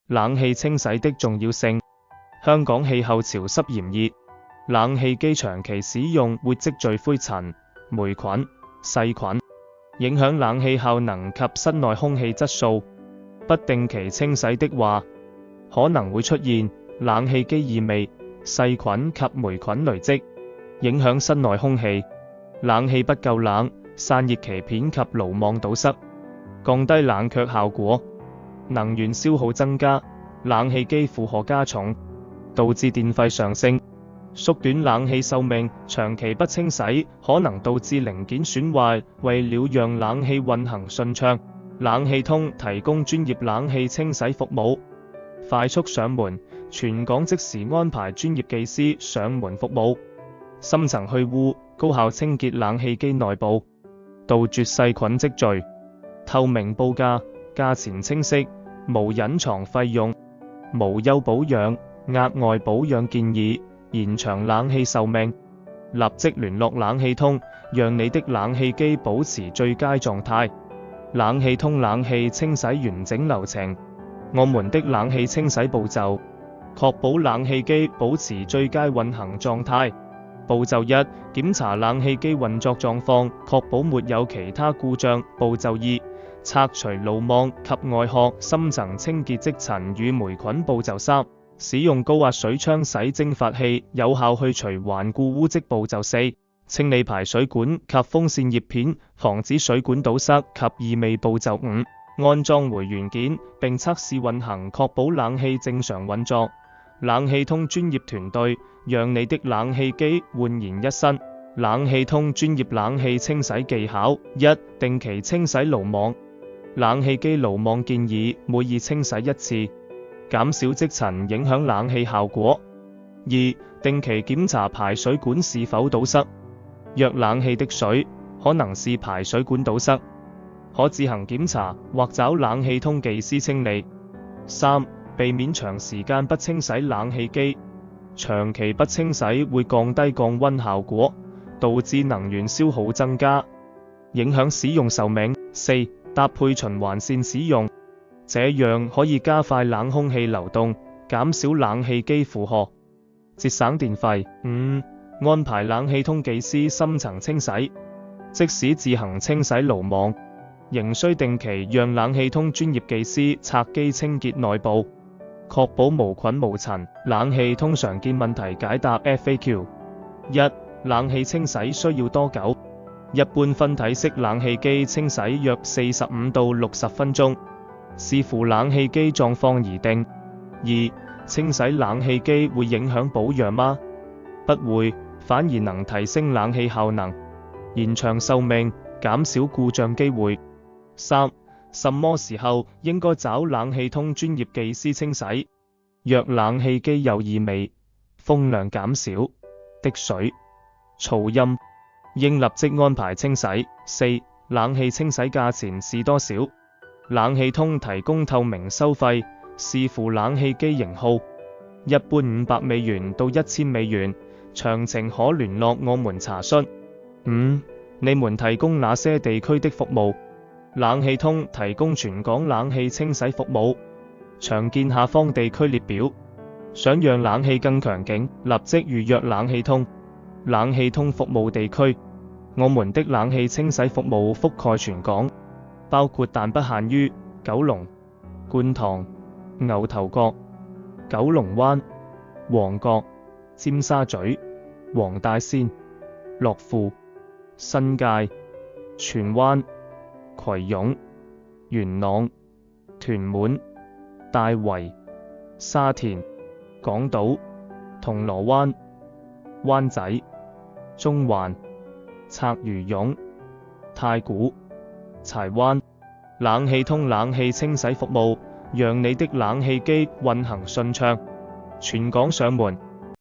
冷氣清洗的重要性。香港氣候潮濕炎熱，冷氣機長期使用會積聚灰塵、霉菌、細菌，影響冷氣效能及室內空氣質素。不定期清洗的話，可能會出現冷氣機異味、細菌及霉菌累積，影響室內空氣。冷氣不夠冷，散熱鰭片及魯網堵塞，降低冷卻效果，能源消耗增加，冷氣機負荷加重，導致電費上升，縮短冷氣壽命。長期不清洗可能導致零件損壞。為了讓冷氣運行順暢，冷氣通提供專業冷氣清洗服務，快速上門，全港即時安排專業技師上門服務，深層去污，高效清潔冷氣機內部，杜絕細菌積聚。透明報價，價錢清晰，無隱藏費用，無憂保養，額外保養建議，延長冷氣壽命。立即聯絡冷氣通，讓你的冷氣機保持最佳狀態。冷氣通冷氣清洗完整流程，我們的冷氣清洗步驟，確保冷氣機保持最佳運行狀態。步驟一，檢查冷氣機運作狀況，確保沒有其他故障。步驟二，拆除魯網及外殼，深層清潔積塵與霉菌。步驟三，使用高壓水槍洗蒸發器，有效去除頑固污漬。步驟四，清理排水管及風扇葉片，防止水管堵塞及異味。步驟五，安裝回元件並測試運行，確保冷氣正常運作。冷氣通專業團隊，讓你的冷氣機煥然一新。冷氣通專業冷氣清洗技巧：一、定期清洗魯網。冷氣機魯網建議每2清洗1次，減少積塵影響冷氣效果。二、定期檢查排水管是否堵塞。若冷氣的水可能是排水管堵塞，可自行檢查或找冷氣通技師清理。三、避免長時間不清洗冷氣機。長期不清洗會降低降溫效果，導致能源消耗增加，影響使用壽命。四、搭配循環扇使用，這樣可以加快冷空氣流動，減少冷氣機負荷，節省電費。五、安排冷氣通技師深層清洗，即使自行清洗魯網，仍需定期讓冷氣通專業技師拆機清潔內部，確保無菌無塵。冷氣通常見問題解答 FAQ。一、冷氣清洗需要多久？一般分體式冷氣機清洗約45到60分鐘，視乎冷氣機狀況而定。二、清洗冷氣機會影響保養嗎？不會，反而能提升冷氣效能，延長壽命，減少故障機會。三、什麼時候應該找冷氣通專業技師清洗？若冷氣機有異味、風量減少、滴水、噪音，應立即安排清洗。四、冷氣清洗價錢是多少？冷氣通提供透明收費，視乎冷氣機型號，一般500美元到1000美元，詳情可聯絡我們查詢。五、你們提供哪些地區的服務？冷氣通提供全港冷氣清洗服務，詳見下方地區列表。想讓冷氣更強勁，立即預約冷氣通。冷氣通服務地區，我們的冷氣清洗服務覆蓋全港，包括但不限於九龍、觀塘、牛頭角、九龍灣、旺角、尖沙咀、黃大仙、樂富、新界、荃灣、葵涌、元朗、屯門、大圍、沙田、港島、銅鑼灣、灣仔、中環、鰂魚涌、太古、柴灣。冷氣通冷氣清洗服務，讓你的冷氣機運行順暢，全港上門。